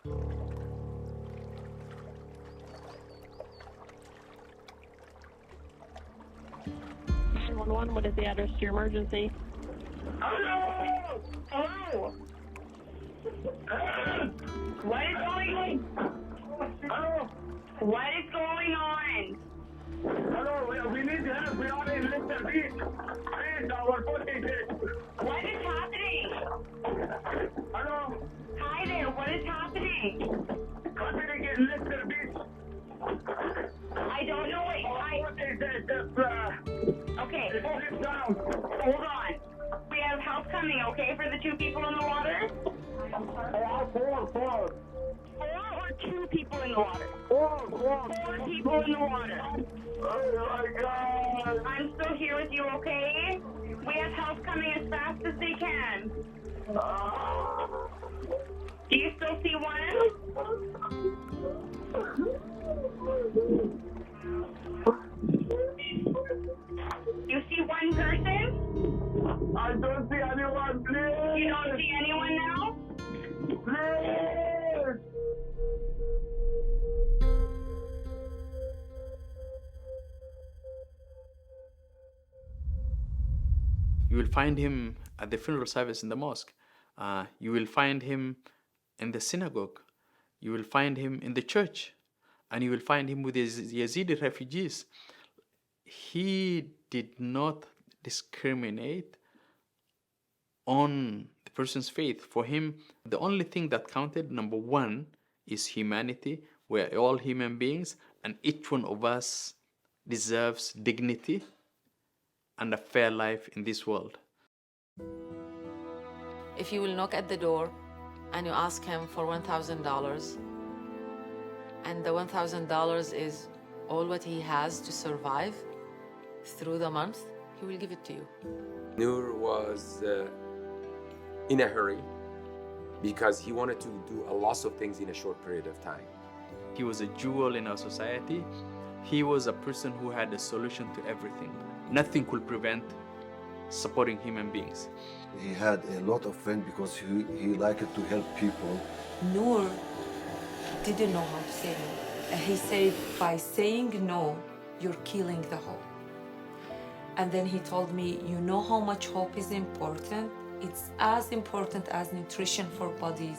What is the address to your emergency? Hello! Hello! What is going on? Hello? What is going on? Hello, we need help. We are in Little Beach. Please, our boat is dead. What is happening? Hello? Hi there, what is happening? Happening in Little Beach. I don't know it. What is it? Okay, It slipped down. hold on. We have help coming, okay, for the two people in the water? Four. Four or two people in the water? Four. Four people in the water. Oh my God. I'm still here with you, okay? We have help coming as fast as they can. Do you still see one? You see one person? I don't see anyone, please. You don't see anyone now? Please. You will find him at the funeral service in the mosque. You will find him in the synagogue. You will find him in the church. And you will find him with the Yazidi refugees. He did not discriminate on the person's faith. For him, the only thing that counted, number one, is humanity. We're all human beings, and each one of us deserves dignity and a fair life in this world. If you will knock at the door and you ask him for $1,000, and the $1,000 is all what he has to survive through the month, he will give it to you. Nour was in a hurry because he wanted to do a lot of things in a short period of time. He was a jewel in our society. He was a person who had a solution to everything. Nothing could prevent supporting human beings. He had a lot of friends because he liked to help people. Nour didn't know how to say no. He said, by saying no, you're killing the hope. And then he told me, you know how much hope is important? It's as important as nutrition for bodies.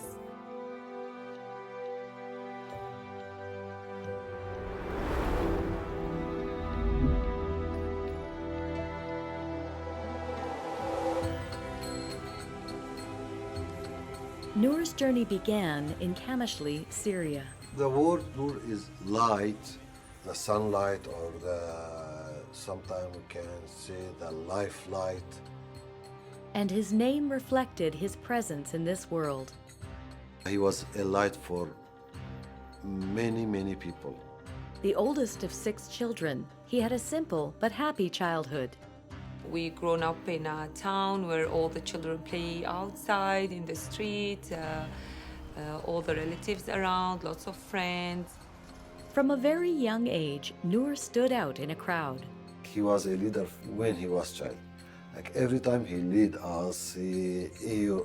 Nour's journey began in Kamishli, Syria. The word Nour is light, the sunlight, or sometimes we can say the life light. And his name reflected his presence in this world. He was a light for many, many people. The oldest of 6 children, he had a simple but happy childhood. We grown up in a town where all the children play outside in the street, all the relatives around, lots of friends. From a very young age, Nour stood out in a crowd. He was a leader when he was child. Like every time he lead us,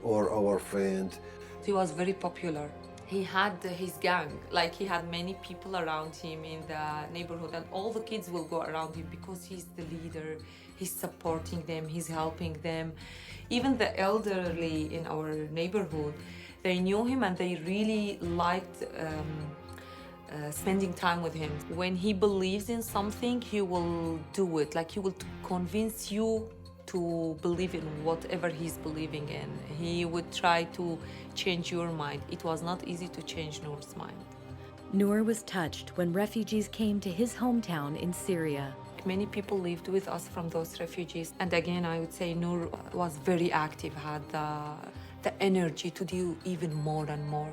or our friend. He was very popular. He had his gang, like he had many people around him in the neighborhood, and all the kids will go around him because he's the leader. He's supporting them, he's helping them. Even the elderly in our neighborhood, they knew him and they really liked spending time with him. When he believes in something, he will do it. Like he will convince you to believe in whatever he's believing in. He would try to change your mind. It was not easy to change Nour's mind. Nour was touched when refugees came to his hometown in Syria. Many people lived with us from those refugees. And again, I would say Nour was very active, had the energy to do even more and more.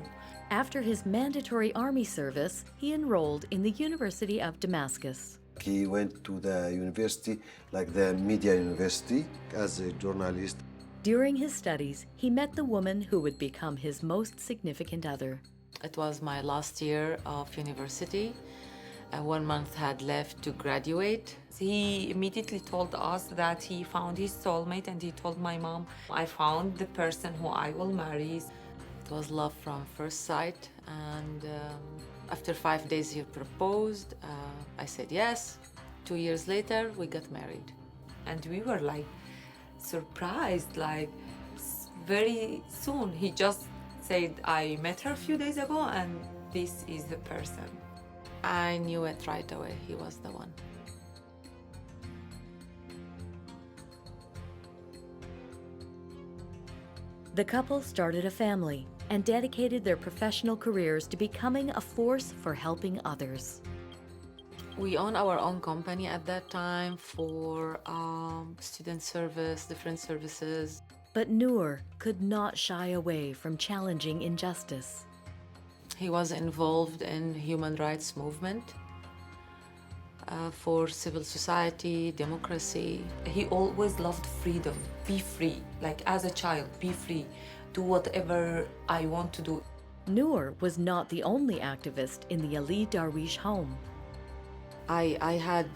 After his mandatory army service, he enrolled in the University of Damascus. He went to the university, like the media university, as a journalist. During his studies, he met the woman who would become his most significant other. It was my last year of university. 1 month had left to graduate. He immediately told us that he found his soulmate, and he told my mom, I found the person who I will marry. It was love from first sight, and after 5 days he proposed. I said yes. 2 years later, we got married. And we were like surprised, like very soon. He just said, I met her a few days ago and this is the person. I knew it right away. He was the one. The couple started a family and dedicated their professional careers to becoming a force for helping others. We own our own company at that time for student service, different services. But Nour could not shy away from challenging injustice. He was involved in human rights movement for civil society, democracy. He always loved freedom, be free, like as a child, be free, do whatever I want to do. Nour was not the only activist in the Ali Darwish home. I had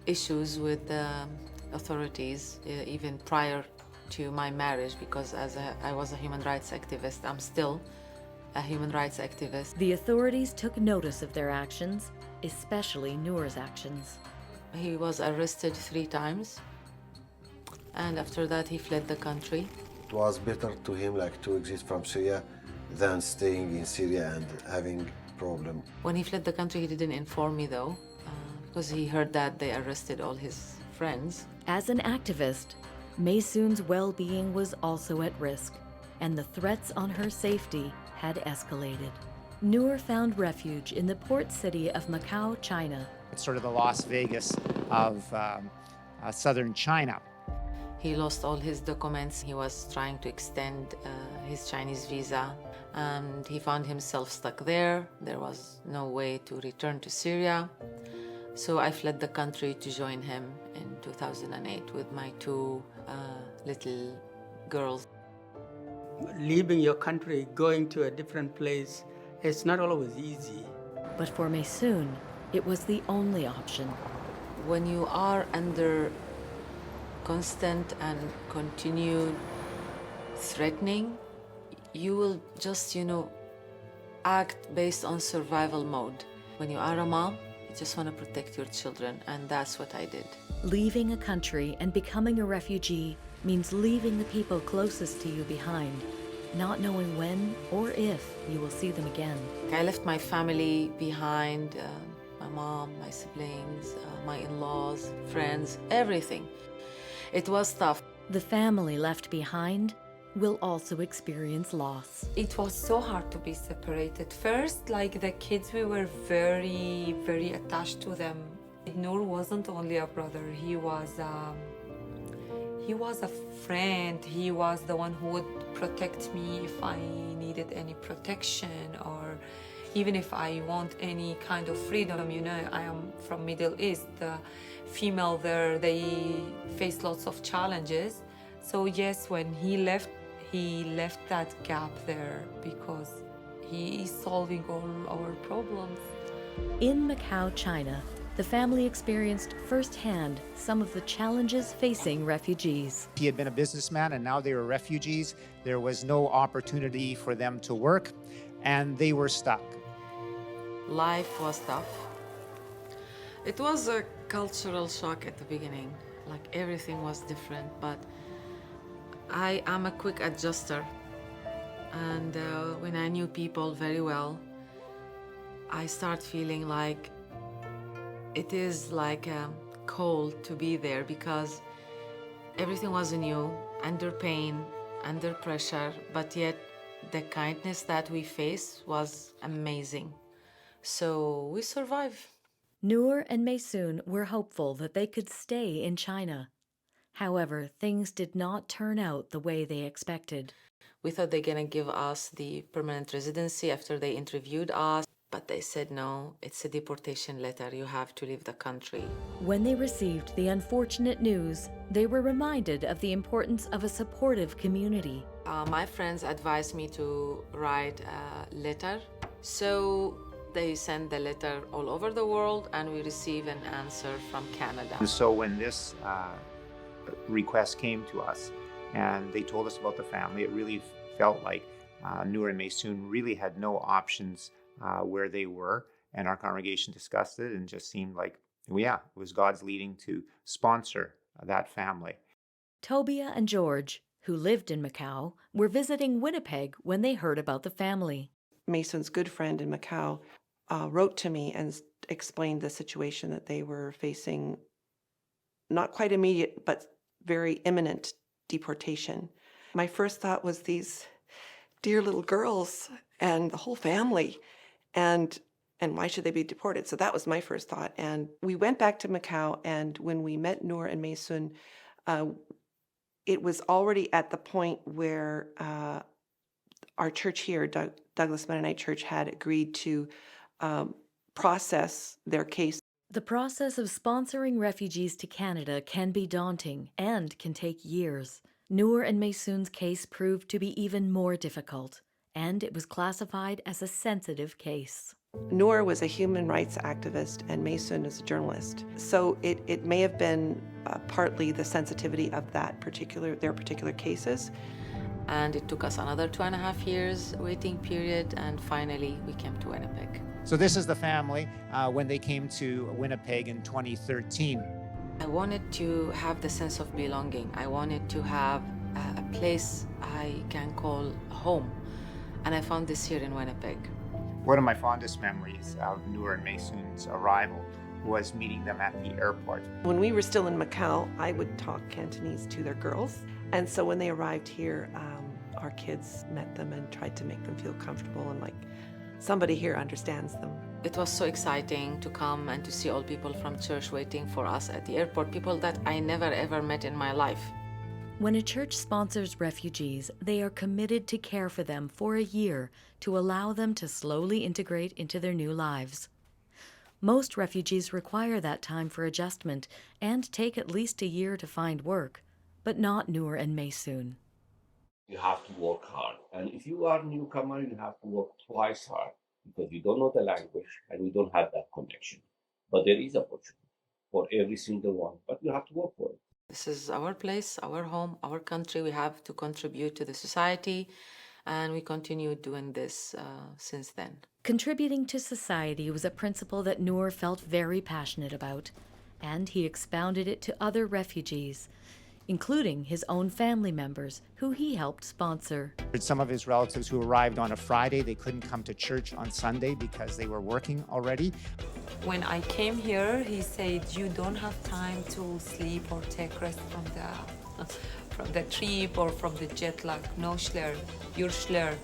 issues with the authorities even prior to my marriage, because I was a human rights activist. I'm still a human rights activist. The authorities took notice of their actions, especially Nour's actions. He was arrested 3 times, and after that he fled the country. It was better to him like to exit from Syria than staying in Syria and having problem. When he fled the country, he didn't inform me though, because he heard that they arrested all his friends. As an activist, Maysoon's well-being was also at risk, and the threats on her safety had escalated. Nour found refuge in the port city of Macau, China. It's sort of the Las Vegas of southern China. He lost all his documents. He was trying to extend his Chinese visa, and he found himself stuck there. There was no way to return to Syria. So I fled the country to join him in 2008 with my 2 little girls. Leaving your country, going to a different place, it's not always easy. But for Maysoon, it was the only option. When you are under constant and continued threatening, you will just, act based on survival mode. When you are a mom, you just want to protect your children, and that's what I did. Leaving a country and becoming a refugee means leaving the people closest to you behind, not knowing when or if you will see them again. I left my family behind, my mom, my siblings, my in-laws, friends, everything. It was tough. The family left behind will also experience loss. It was so hard to be separated. First, like the kids, we were very, very attached to them. Nour wasn't only a brother, he was a friend. He was the one who would protect me if I needed any protection, or even if I want any kind of freedom. I am from Middle East. The female there, they face lots of challenges. So yes, when he left that gap there because he is solving all our problems. In Macau, China, the family experienced firsthand some of the challenges facing refugees. He had been a businessman and now they were refugees. There was no opportunity for them to work and they were stuck. Life was tough. It was a cultural shock at the beginning. Like everything was different, but I am a quick adjuster. And when I knew people very well, I start feeling like it is like cold to be there because everything was new, under pain, under pressure, but yet the kindness that we faced was amazing. So we survived. Nour and Maysoon were hopeful that they could stay in China. However, things did not turn out the way they expected. We thought they're gonna give us the permanent residency after they interviewed us, but they said no, it's a deportation letter, you have to leave the country. When they received the unfortunate news, they were reminded of the importance of a supportive community. My friends advised me to write a letter, so they sent the letter all over the world and we received an answer from Canada. And so when this request came to us and they told us about the family, it really felt like Nour and Maysoon really had no options where they were, and our congregation discussed it and just seemed like, well, yeah, it was God's leading to sponsor that family. Tobia and George, who lived in Macau, were visiting Winnipeg when they heard about the family. Mason's good friend in Macau wrote to me and explained the situation that they were facing, not quite immediate, but very imminent deportation. My first thought was these dear little girls and the whole family, and why should they be deported? So that was my first thought. And we went back to Macau, and when we met Nour and Maysoon, it was already at the point where our church here, Douglas Mennonite Church, had agreed to process their case. The process of sponsoring refugees to Canada can be daunting and can take years. Nour and Maysoon's case proved to be even more difficult, and it was classified as a sensitive case. Nour was a human rights activist and Maysoon is a journalist. So it may have been partly the sensitivity of their particular cases. And it took us another 2.5 years waiting period, and finally we came to Winnipeg. So this is the family when they came to Winnipeg in 2013. I wanted to have the sense of belonging. I wanted to have a place I can call home. And I found this here in Winnipeg. One of my fondest memories of Nour and Maysoon's arrival was meeting them at the airport. When we were still in Macau, I would talk Cantonese to their girls. And so when they arrived here, our kids met them and tried to make them feel comfortable and like somebody here understands them. It was so exciting to come and to see all people from church waiting for us at the airport, people that I never ever met in my life. When a church sponsors refugees, they are committed to care for them for a year to allow them to slowly integrate into their new lives. Most refugees require that time for adjustment and take at least a year to find work, but not Nour and Maysoon. You have to work hard. And if you are a newcomer, you have to work twice hard because you don't know the language and you don't have that connection. But there is opportunity for every single one, but you have to work for it. This is our place, our home, our country. We have to contribute to the society, and we continue doing this since then. Contributing to society was a principle that Nour felt very passionate about, and he expounded it to other refugees, including his own family members, who he helped sponsor. Some of his relatives who arrived on a Friday, they couldn't come to church on Sunday because they were working already. When I came here, he said, you don't have time to sleep or take rest from the trip or from the jet lag. No, Schler, you're Schler.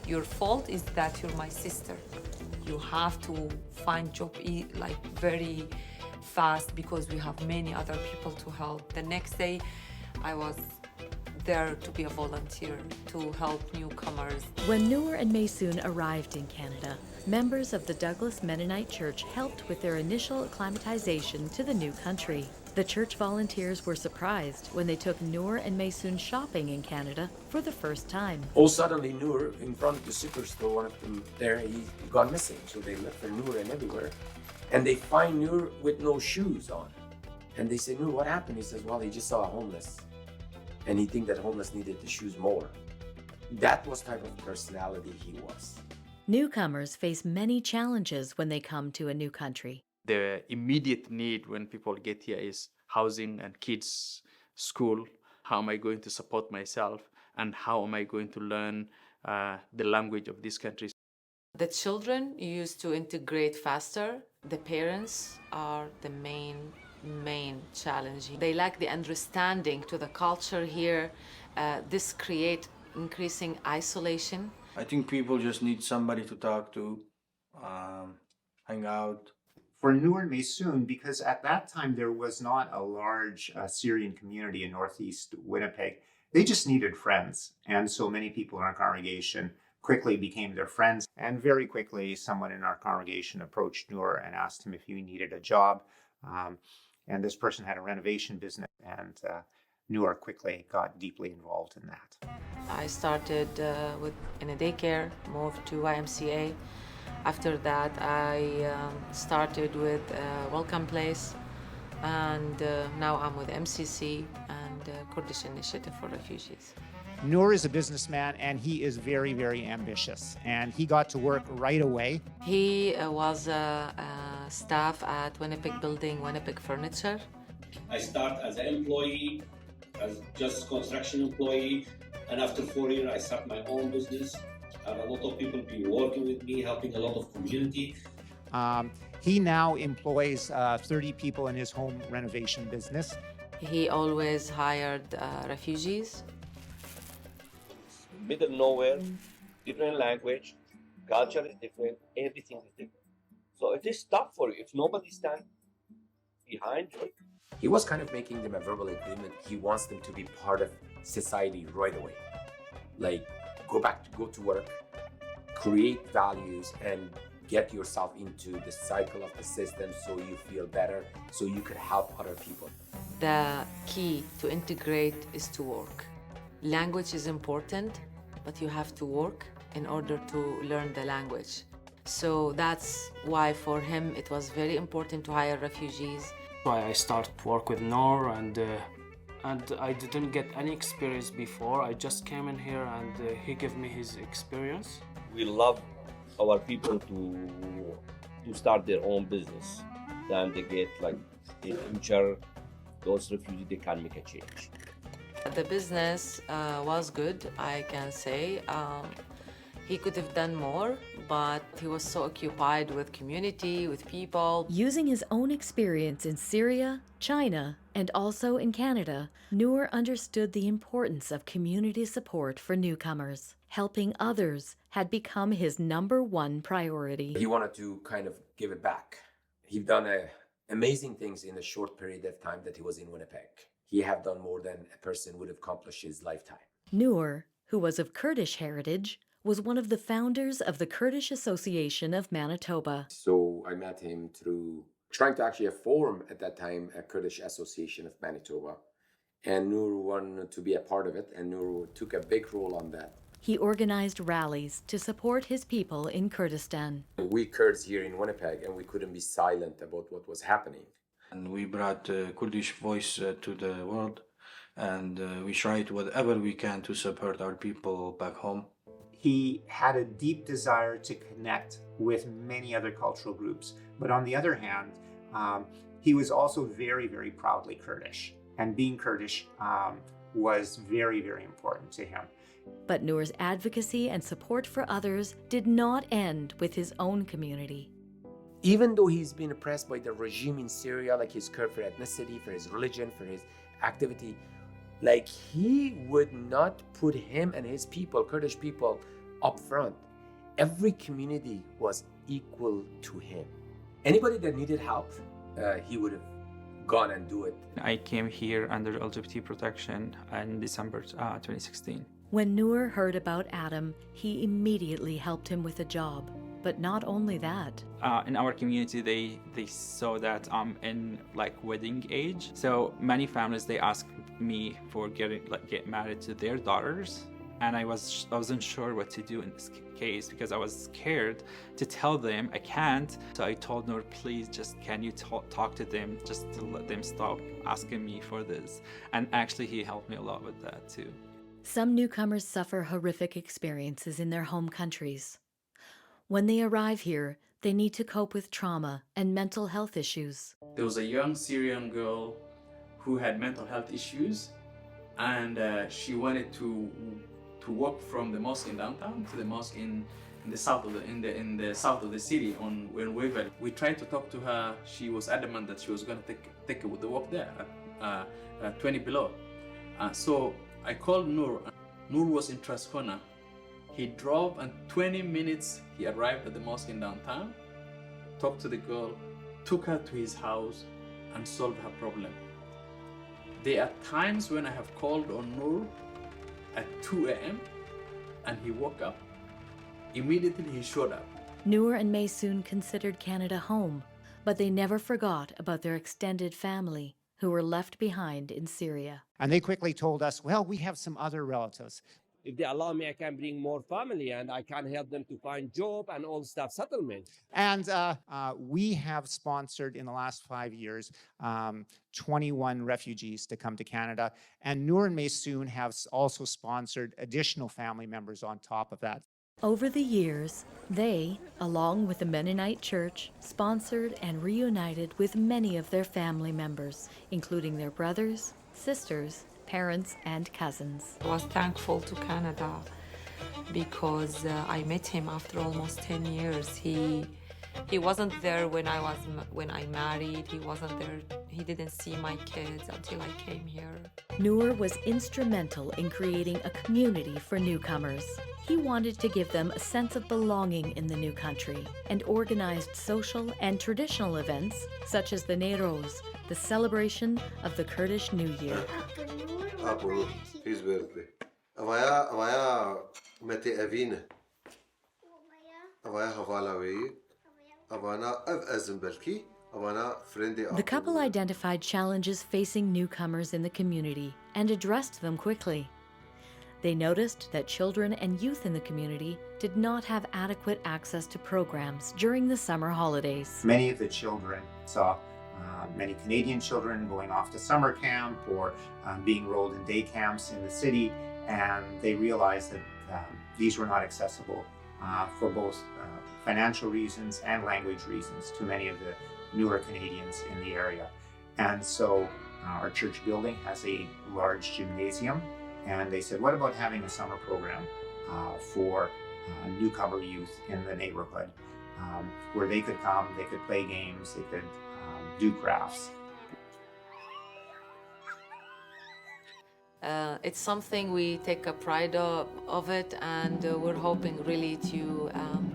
Your fault is that you're my sister. You have to find job like very fast because we have many other people to help. The next day, I was there to be a volunteer to help newcomers. When Nour and Maysoon arrived in Canada, members of the Douglas Mennonite Church helped with their initial acclimatization to the new country. The church volunteers were surprised when they took Nour and Maysoon shopping in Canada for the first time. All suddenly, Nour, in front of the superstore, one of them there, he gone missing. So they look for Nour and everywhere. And they find Nour with no shoes on. And they say, Nour, what happened? He says, well, he just saw a homeless. And he think that homeless needed the shoes more. That was type of personality he was. Newcomers face many challenges when they come to a new country. The immediate need when people get here is housing and kids, school. How am I going to support myself? And how am I going to learn the language of this country? The children used to integrate faster. The parents are the main challenge. They lack the understanding to the culture here. This creates increasing isolation. I think people just need somebody to talk to, hang out. For Nour and Maysoon, because at that time there was not a large Syrian community in northeast Winnipeg, they just needed friends. And so many people in our congregation quickly became their friends. And very quickly, someone in our congregation approached Nour and asked him if he needed a job. And this person had a renovation business, and Nour quickly got deeply involved in that. I started in a daycare, moved to YMCA. After that, I started with Welcome Place, and now I'm with MCC and Kurdish Initiative for Refugees. Nour is a businessman and he is very, very ambitious. And he got to work right away. He was a staff at Winnipeg Building, Winnipeg Furniture. I start as an employee, as just construction employee, and after 4 years I start my own business. And a lot of people be working with me, helping a lot of community. He now employs 30 people in his home renovation business. He always hired refugees. Middle of nowhere, different language, culture is different, everything is different. So it is tough for you if nobody stands behind you. He was kind of making them a verbal agreement. He wants them to be part of society right away. Like, go to work, create values, and get yourself into the cycle of the system so you feel better, so you could help other people. The key to integrate is to work. Language is important, but you have to work in order to learn the language. So that's why for him it was very important to hire refugees. Why I started work with Nour, and I didn't get any experience before. I just came in here and he gave me his experience. We love our people to start their own business. Then they get like in future, those refugees, they can make a change. The business was good, I can say. He could have done more, but he was so occupied with community, with people. Using his own experience in Syria, China, and also in Canada, Nour understood the importance of community support for newcomers. Helping others had become his #1 priority. He wanted to kind of give it back. He'd done amazing things in a short period of time that he was in Winnipeg. He had done more than a person would accomplish his lifetime. Nour, who was of Kurdish heritage, was one of the founders of the Kurdish Association of Manitoba. So I met him through trying to actually form at that time a Kurdish Association of Manitoba. And Nour wanted to be a part of it, and Nour took a big role on that. He organized rallies to support his people in Kurdistan. We Kurds here in Winnipeg, and we couldn't be silent about what was happening. And we brought Kurdish voice to the world, and we tried whatever we can to support our people back home. He had a deep desire to connect with many other cultural groups. But on the other hand, he was also very, very proudly Kurdish. And being Kurdish was very, very important to him. But Nour's advocacy and support for others did not end with his own community. Even though he's been oppressed by the regime in Syria, like his Kurd for ethnicity, for his religion, for his activity, like he would not put him and his people, Kurdish people, up front. Every community was equal to him. Anybody that needed help, he would have gone and do it. I came here under LGBT protection in December 2016. When Nour heard about Adam, he immediately helped him with a job. But not only that. In our community, they saw that I'm in like wedding age. So many families, they ask me for get married to their daughters. And I wasn't sure what to do in this case because I was scared to tell them I can't. So I told Nour, please, just can you talk to them just to let them stop asking me for this. And actually, he helped me a lot with that too. Some newcomers suffer horrific experiences in their home countries. When they arrive here, they need to cope with trauma and mental health issues. There was a young Syrian girl who had mental health issues, and she wanted to walk from the mosque in downtown to the mosque in the south of the south of the city on Waverly. We tried to talk to her. She was adamant that she was going to take the walk there at 20 below. So I called Nour. Nour was in Trascona. He drove, and 20 minutes he arrived at the mosque in downtown, talked to the girl, took her to his house, and solved her problem. There are times when I have called on Nour at 2 a.m. and he woke up. Immediately he showed up. Nour and Maysoon considered Canada home, but they never forgot about their extended family who were left behind in Syria. And they quickly told us, well, we have some other relatives. if they allow me, I can bring more family and I can help them to find job and all stuff, settlement. And we have sponsored in the last 5 years 21 refugees to come to Canada. And Nour and Maysoon have also sponsored additional family members on top of that. Over the years, they, along with the Mennonite Church, sponsored and reunited with many of their family members, including their brothers, sisters, parents, and cousins. I was thankful to Canada because I met him after almost 10 years. He wasn't there when I married. He wasn't there. He didn't see my kids until I came here. Nour was instrumental in creating a community for newcomers. He wanted to give them a sense of belonging in the new country and organized social and traditional events such as the Neiroz, the celebration of the Kurdish New Year. Apple, his birthday. Avaya mete avina. Avaya havalawi. Avana av azimbalki. The couple identified challenges facing newcomers in the community and addressed them quickly. They noticed that children and youth in the community did not have adequate access to programs during the summer holidays. Many of the children saw many Canadian children going off to summer camp or being enrolled in day camps in the city, and they realized that these were not accessible for both financial reasons and language reasons to many of the newer Canadians in the area. And so our church building has a large gymnasium, and they said, what about having a summer program for newcomer youth in the neighborhood where they could come, they could play games, they could do crafts. It's something we take a pride of it, and we're hoping really to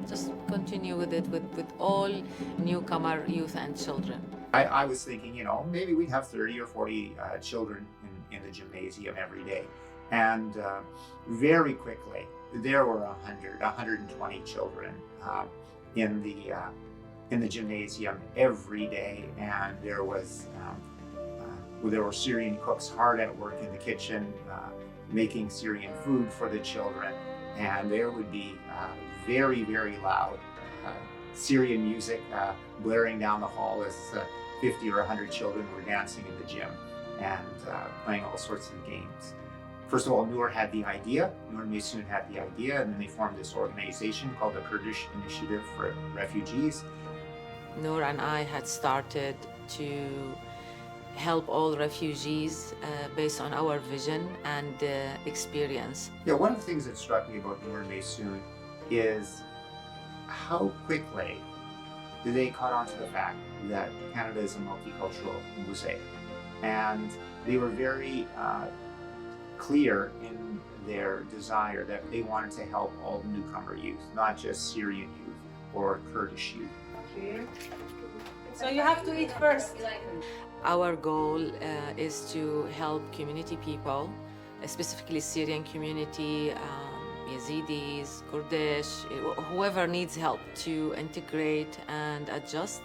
just continue with it with all newcomer youth and children. I was thinking, maybe we'd have 30 or 40 children in the gymnasium every day. And very quickly, there were 120 children in the gymnasium every day, and there were Syrian cooks hard at work in the kitchen, making Syrian food for the children, and there would be very, very loud Syrian music blaring down the hall as 50 or 100 children were dancing in the gym and playing all sorts of games. First of all, Nour had the idea, Nour and Maysoon had the idea, and then they formed this organization called the Kurdish Initiative for Refugees. Nour and I had started to help all refugees based on our vision and experience. Yeah, one of the things that struck me about Nour and Maysoon is how quickly they caught on to the fact that Canada is a multicultural mosaic. And they were very clear in their desire that they wanted to help all newcomer youth, not just Syrian youth or Kurdish youth. Okay. So you have to eat first. Our goal is to help community people, specifically Syrian community, Yazidis, Kurdish, whoever needs help to integrate and adjust.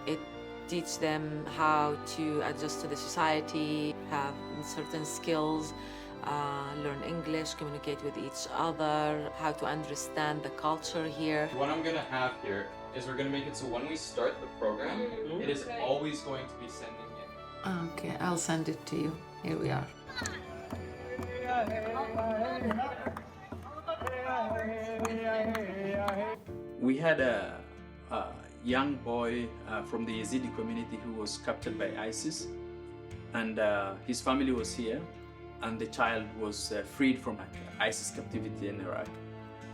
It teach them how to adjust to the society, have certain skills, learn English, communicate with each other, how to understand the culture here. What I'm gonna have here is we're gonna make it so when we start the program, it is always going to be sending in. Okay, I'll send it to you. Here we are. We had a young boy from the Yazidi community who was captured by ISIS, and his family was here, and the child was freed from ISIS captivity in Iraq,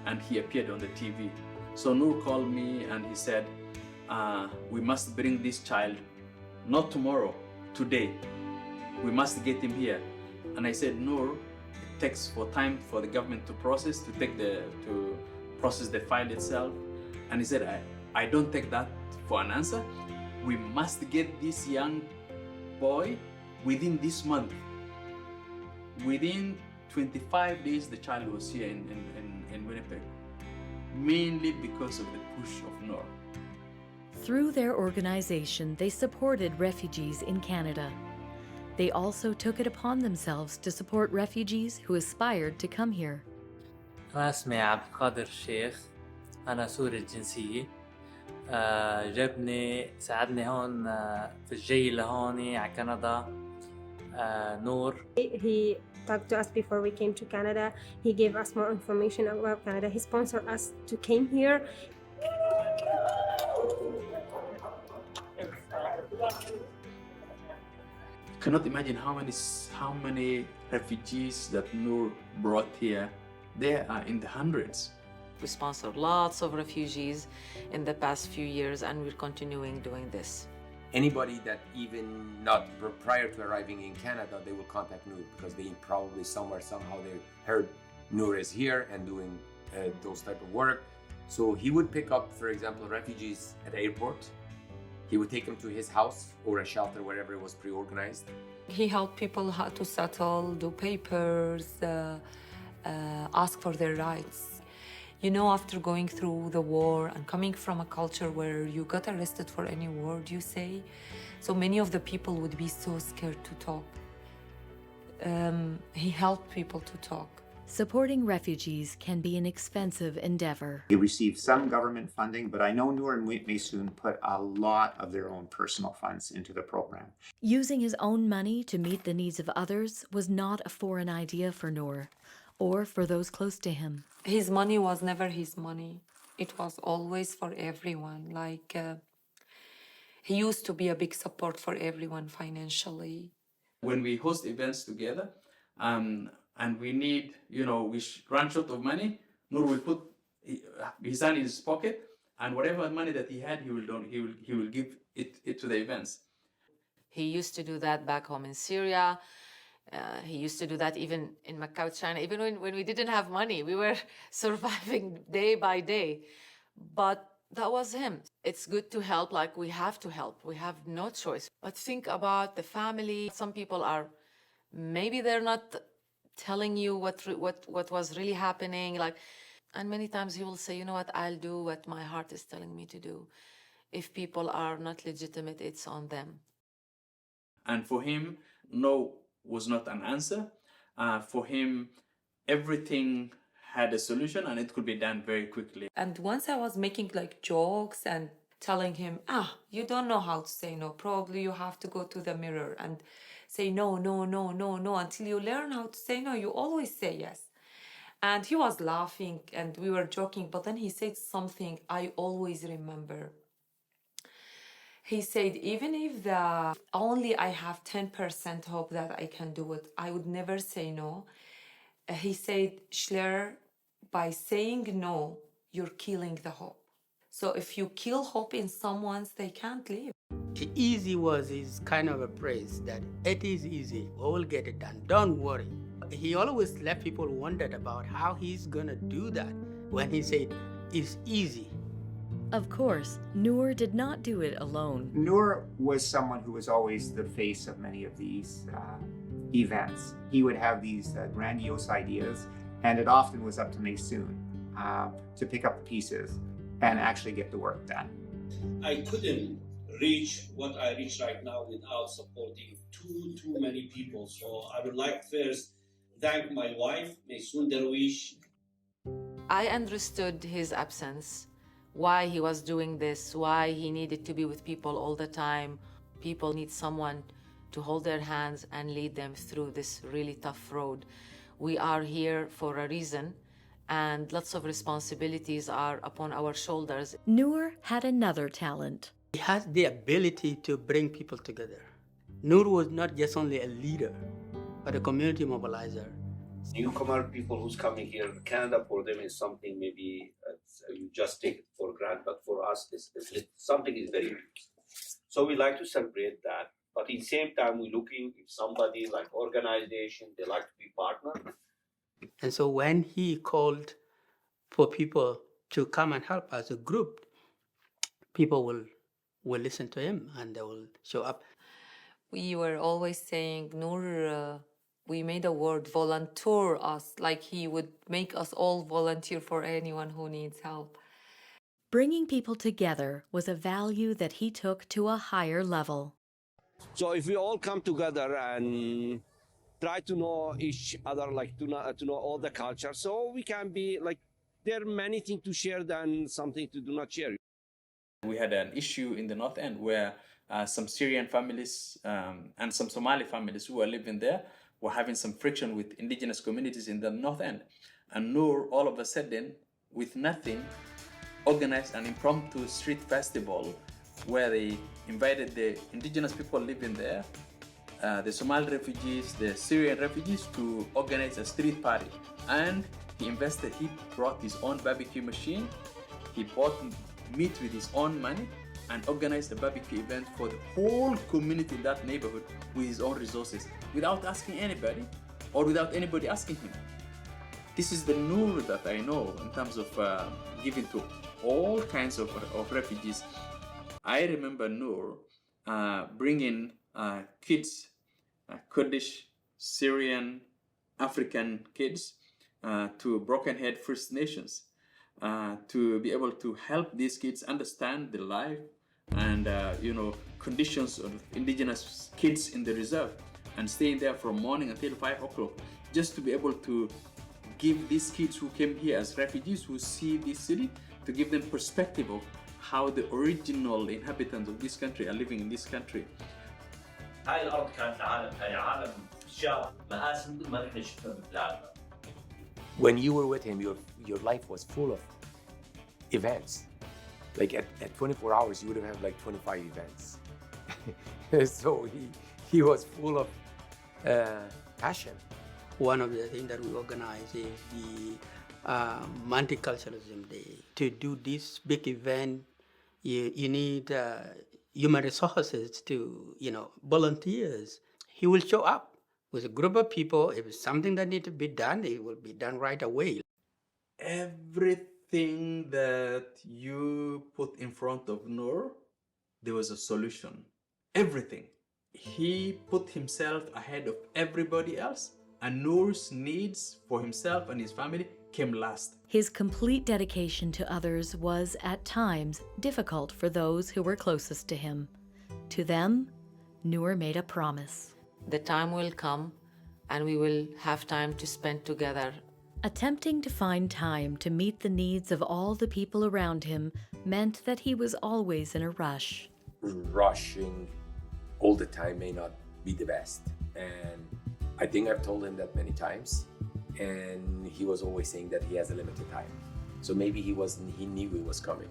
and he appeared on the TV. So Nour called me and he said, we must bring this child, not tomorrow, today. We must get him here. And I said, Nour, it takes time for the government to process the file itself. And he said, I don't take that for an answer. We must get this young boy within this month. Within 25 days, the child was here in Winnipeg, mainly because of the push of Nour. Through their organization, they supported refugees in Canada. They also took it upon themselves to support refugees who aspired to come here. أنا اسمي عبد القادر الشيخ. أنا سوري الجنسية. جابني ساعدني هون في الجي لهون على كندا نور. He talked to us before we came to Canada. He gave us more information about Canada. He sponsored us to came here. Cannot imagine how many refugees that Nour brought here. They are in the hundreds. We sponsored lots of refugees in the past few years, and we're continuing doing this. Anybody that even not prior to arriving in Canada, they will contact Nour because they probably somehow they heard Nour is here and doing those type of work. So he would pick up, for example, refugees at the airport. He would take them to his house or a shelter, wherever it was pre-organized. He helped people how to settle, do papers, ask for their rights. You know, after going through the war and coming from a culture where you got arrested for any word you say, so many of the people would be so scared to talk. He helped people to talk. Supporting refugees can be an expensive endeavor. They received some government funding, but I know Nour and Maysoon put a lot of their own personal funds into the program. Using his own money to meet the needs of others was not a foreign idea for Nour or for those close to him. His money was never his money. It was always for everyone. Like, he used to be a big support for everyone financially. When we host events together, and we need, we run short of money, Nour will put his hand in his pocket, and whatever money that he had, he will give it to the events. He used to do that back home in Syria. He used to do that even in Macau, China. Even when we didn't have money, we were surviving day by day. But that was him. It's good to help, like we have to help. We have no choice. But think about the family. Some people are, maybe they're not telling you what was really happening. And many times he will say, you know what, I'll do what my heart is telling me to do. If people are not legitimate, it's on them. And for him, no was not an answer. For him, everything had a solution and it could be done very quickly. And once I was making jokes and telling him, you don't know how to say no. Probably you have to go to the mirror and say no, no, no, no, no. Until you learn how to say no, you always say yes. And he was laughing and we were joking, but then he said something I always remember. He said, even if only I have 10% hope that I can do it, I would never say no. He said, Schler, by saying no, you're killing the hope. So if you kill hope in someone, they can't live. Easy is kind of a praise that it is easy. We'll get it done. Don't worry. He always left people wondered about how he's gonna do that when he said it's easy. Of course, Nour did not do it alone. Nour was someone who was always the face of many of these events. He would have these grandiose ideas, and it often was up to Maysoon to pick up the pieces and actually get the work done. I couldn't reach what I reach right now without supporting too many people. So I would like first thank my wife, Maysoon Darwish. I understood his absence, why he was doing this, why he needed to be with people all the time. People need someone to hold their hands and lead them through this really tough road. We are here for a reason, and lots of responsibilities are upon our shoulders. Nour had another talent. He has the ability to bring people together. Nour was not just only a leader, but a community mobilizer. Newcomer people who's coming here, Canada for them is something maybe you just take it for granted, but for us, it's something is very unique. So we like to celebrate that, but at the same time, we're looking if somebody like organization, they like to be partner. And so when he called for people to come and help as a group, people will listen to him and they will show up. We were always saying, Nour, we made a word, volunteer us, like he would make us all volunteer for anyone who needs help. Bringing people together was a value that he took to a higher level. So if we all come together and try to know each other, like to know all the culture, so we can be like, there are many things to share than something to do not share. We had an issue in the North End where some Syrian families and some Somali families who were living there were having some friction with indigenous communities in the North End. And Nour, all of a sudden, with nothing, organized an impromptu street festival where they invited the indigenous people living there, the Somali refugees, the Syrian refugees, to organize a street party. And he brought his own barbecue machine, he bought meat with his own money, and organized a barbecue event for the whole community in that neighborhood with his own resources, without asking anybody, or without anybody asking him. This is the Nour that I know in terms of giving to all kinds of refugees. I remember Nour bringing kids, Kurdish, Syrian, African kids to Broken Head First Nations to be able to help these kids understand the life and conditions of indigenous kids in the reserve, and staying there from morning until 5 o'clock, just to be able to give these kids who came here as refugees, who see this city, to give them perspective of how the original inhabitants of this country are living in this country. هاي الأرض كانت عالم، هاي عالم شاب مآسي مثل ما نحن شفنا ببلادنا. When you were with him, your life was full of events. Like at 24 hours, you would have had like 25 events. So he was full of passion. One of the things that we organize is the Multiculturalism Day. To do this big event, you need human resources to, volunteers. He will show up with a group of people. If it's something that needs to be done, it will be done right away. Everything that you put in front of Nour, there was a solution. Everything. He put himself ahead of everybody else, and Nour's needs for himself and his family came last. His complete dedication to others was, at times, difficult for those who were closest to him. To them, Nour made a promise. The time will come and we will have time to spend together. Attempting to find time to meet the needs of all the people around him meant that he was always in a rush. Rushing all the time may not be the best. And I think I've told him that many times. And he was always saying that he has a limited time. So maybe he knew it was coming.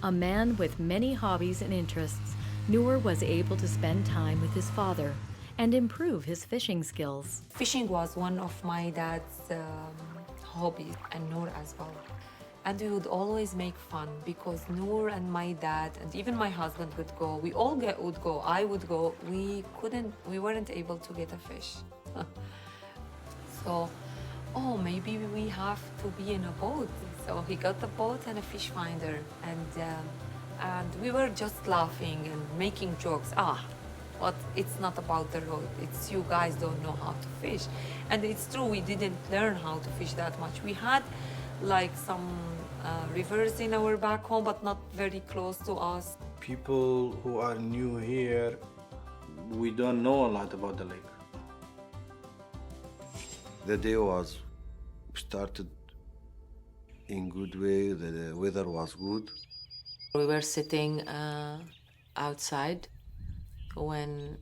A man with many hobbies and interests, Nour was able to spend time with his father and improve his fishing skills. Fishing was one of my dad's hobbies, and Nour as well. And we would always make fun because Nour and my dad and even my husband would go. We all would go. I would go. We weren't able to get a fish. So, maybe we have to be in a boat. So he got the boat and a fish finder, and we were just laughing and making jokes. But it's not about the road. It's you guys don't know how to fish. And it's true, we didn't learn how to fish that much. We had like some rivers in our back home, but not very close to us. People who are new here, we don't know a lot about the lake. The day was started in good way. The weather was good. We were sitting outside when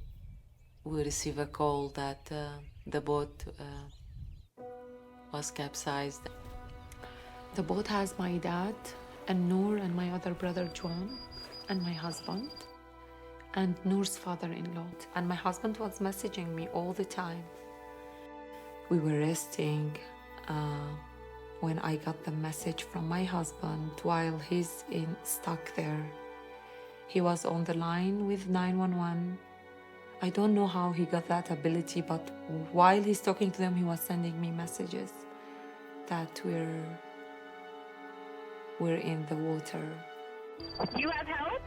we received a call that the boat was capsized. The boat has my dad and Nour and my other brother John and my husband and Nour's father-in-law. And my husband was messaging me all the time. We were resting when I got the message from my husband while he's stuck there. He was on the line with 911. I don't know how he got that ability, but while he's talking to them, he was sending me messages that we're in the water. You have help?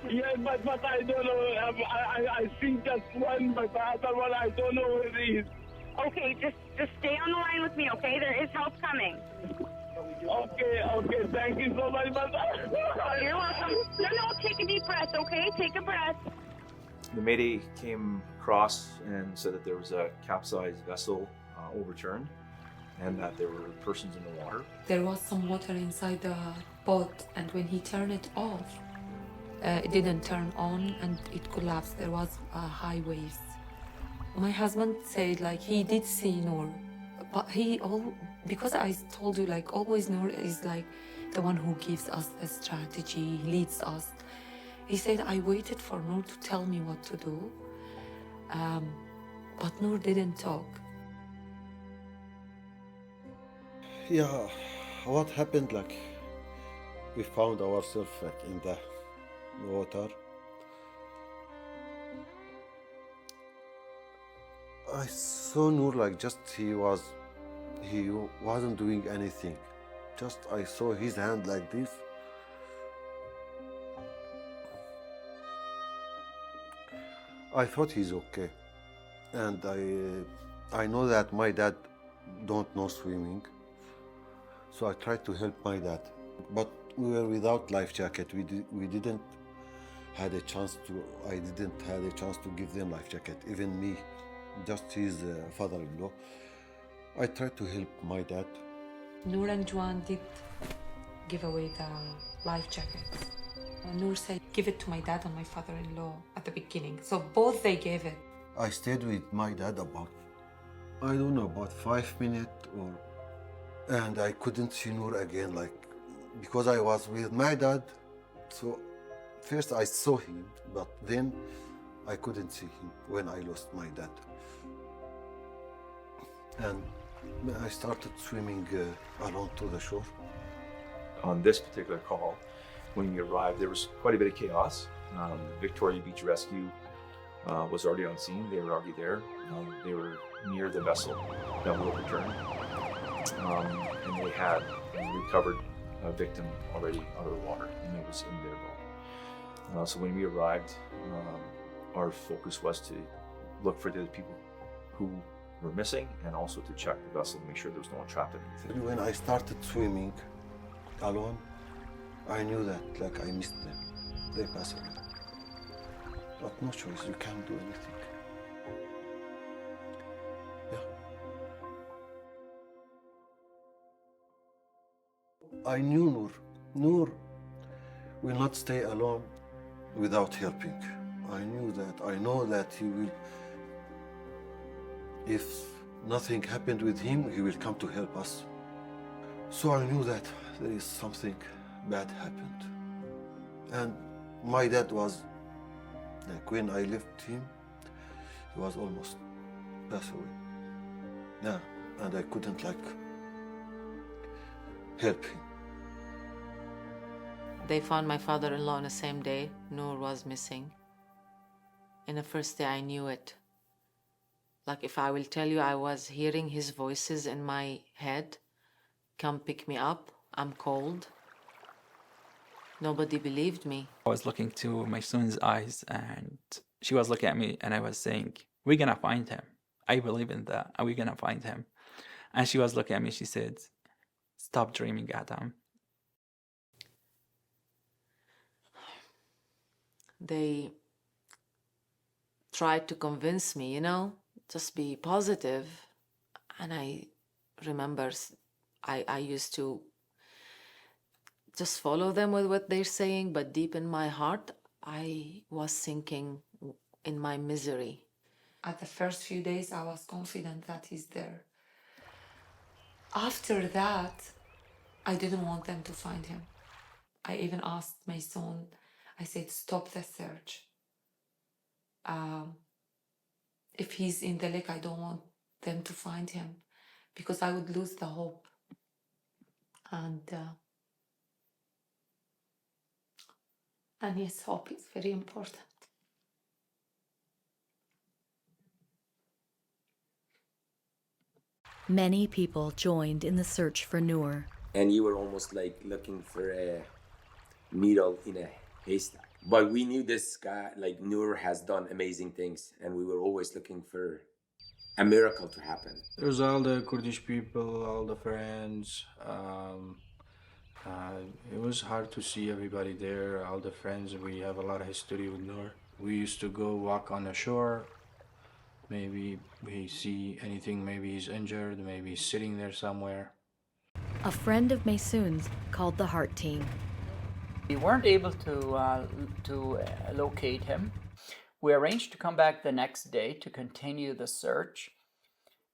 Yes, but I don't know. I think just one, but the other one I don't know where it is. Okay, just stay on the line with me, okay? There is help coming. Okay, thank you so much, You're welcome. No, take a deep breath, okay? Take a breath. The Mayday came across and said that there was a capsized vessel overturned and that there were persons in the water. There was some water inside the boat, and when he turned it off, it didn't turn on and it collapsed. There was high waves. My husband said like he did see Nour, but because I told you like always Nour is like the one who gives us the strategy, leads us. He said I waited for Nour to tell me what to do, but Nour didn't talk. Yeah, what happened, like, we found ourselves like in the water. I saw Nour like he wasn't doing anything. Just I saw his hand like this. I thought he's okay. And I know that my dad don't know swimming. So I tried to help my dad, but we were without life jacket. We didn't had a chance to. I didn't had a chance to give them life jacket. Even me, just his father-in-law. I tried to help my dad. Nour and Juan did give away the life jackets. Nour said, "Give it to my dad and my father-in-law" at the beginning. So both they gave it. I stayed with my dad about, I don't know, about 5 minutes and I couldn't see Nour again, like, because I was with my dad. So first I saw him, but then I couldn't see him when I lost my dad. And I started swimming along to the shore. On this particular call, when we arrived, there was quite a bit of chaos. Victoria Beach Rescue was already on scene. They were already there. They were near the vessel that we overturned. And they had recovered a victim already out of the water, and it was in their boat. So when we arrived, our focus was to look for the people who were missing and also to check the vessel to make sure there was no one trapped in anything. When I started swimming alone, I knew that like I missed them. They passed away. But no choice, you can't do anything. I knew Nour. Nour will not stay alone without helping. I know that he will, if nothing happened with him, he will come to help us. So I knew that there is something bad happened. And my dad was, like when I left him, he was almost passed away. Yeah, and I couldn't like help him. They found my father-in-law on the same day. Nour was missing. In the first day, I knew it. Like if I will tell you, I was hearing his voices in my head. Come pick me up. I'm cold. Nobody believed me. I was looking to my son's eyes and she was looking at me and I was saying, "We're gonna find him. I believe in that. Are we gonna find him?" And she was looking at me, she said, "Stop dreaming, Adam." They tried to convince me, just be positive. And I remember I used to just follow them with what they're saying, but deep in my heart, I was sinking in my misery. At the first few days, I was confident that he's there. After that, I didn't want them to find him. I even asked my son, I said, "Stop the search. If he's in the lake, I don't want them to find him because I would lose the hope." And yes, hope is very important. Many people joined in the search for Nour. And you were almost like looking for a needle in a haystack. But we knew this guy, like Nour, has done amazing things, and we were always looking for a miracle to happen. There's all the Kurdish people, all the friends. It was hard to see everybody there, all the friends. We have a lot of history with Nour. We used to go walk on the shore. Maybe we see anything, maybe he's injured, maybe he's sitting there somewhere. A friend of Maysoon's called the Heart Team. We weren't able to locate him. We arranged to come back the next day to continue the search.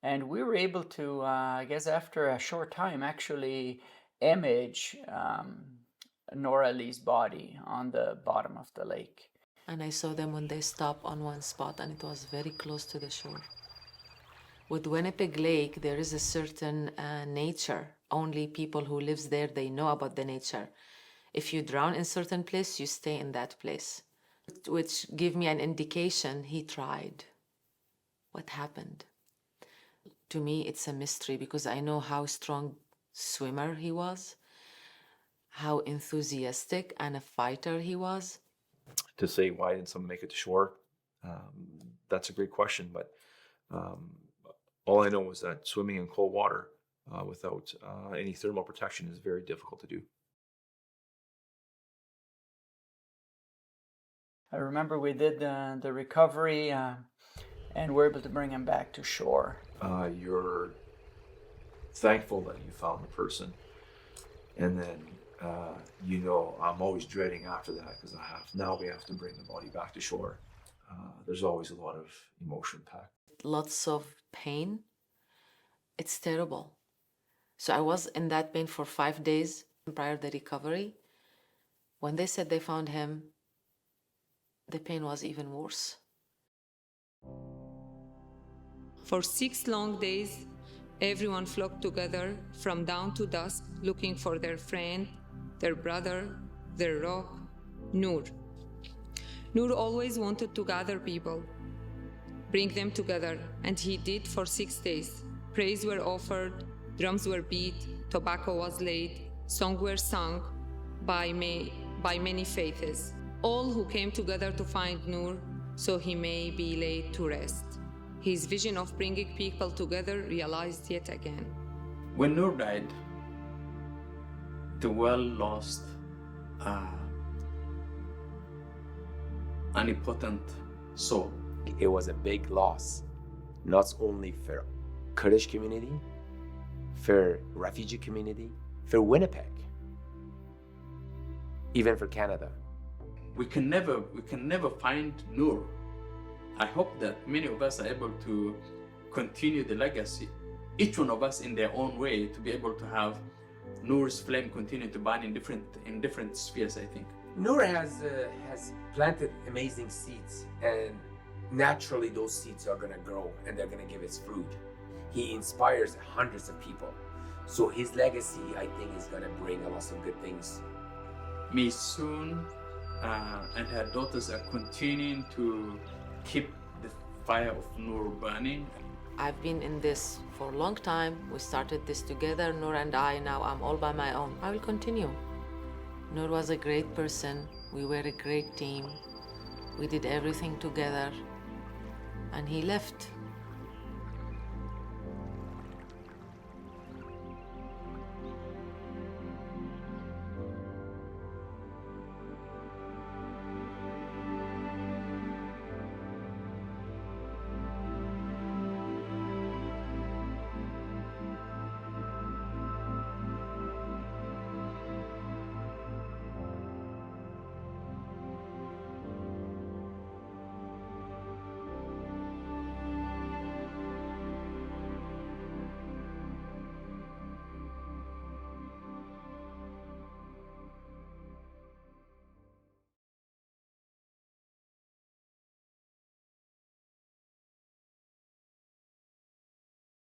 And we were able to, I guess after a short time, actually image Nour Ali's body on the bottom of the lake. And I saw them when they stopped on one spot, and it was very close to the shore. With Winnipeg Lake, there is a certain nature. Only people who lives there, they know about the nature. If you drown in certain place, you stay in that place, which give me an indication he tried. What happened? To me, it's a mystery because I know how strong swimmer he was, how enthusiastic and a fighter he was. To say why didn't someone make it to shore, that's a great question. But all I know is that swimming in cold water without any thermal protection is very difficult to do. I remember we did the recovery and were able to bring him back to shore. You're thankful that you found the person, and then I'm always dreading after that because we have to bring the body back to shore. There's always a lot of emotion packed. Lots of pain. It's terrible. So I was in that pain for 5 days prior to the recovery. When they said they found him, the pain was even worse. For 6 long days, everyone flocked together from dawn to dusk, looking for their friend, their brother, their rock, Nour. Nour always wanted to gather people, bring them together, and he did for 6 days. Praise were offered, drums were beat, tobacco was laid, songs were sung by many faiths, all who came together to find Nour so he may be laid to rest. His vision of bringing people together realized yet again. When Nour died, the world lost an important soul. It was a big loss, not only for Kurdish community, for refugee community, for Winnipeg, even for Canada. We can never find Nour. I hope that many of us are able to continue the legacy, each one of us in their own way, to be able to have Nour's flame continue to burn in different spheres, I think. Nour has planted amazing seeds, and naturally those seeds are going to grow and they're going to give its fruit. He inspires hundreds of people. So his legacy, I think, is going to bring a lot of good things. Maysoon and her daughters are continuing to keep the fire of Nour burning. I've been in this for a long time. We started this together, Nour and I. Now I'm all by my own. I will continue. Nour was a great person. We were a great team. We did everything together. And he left.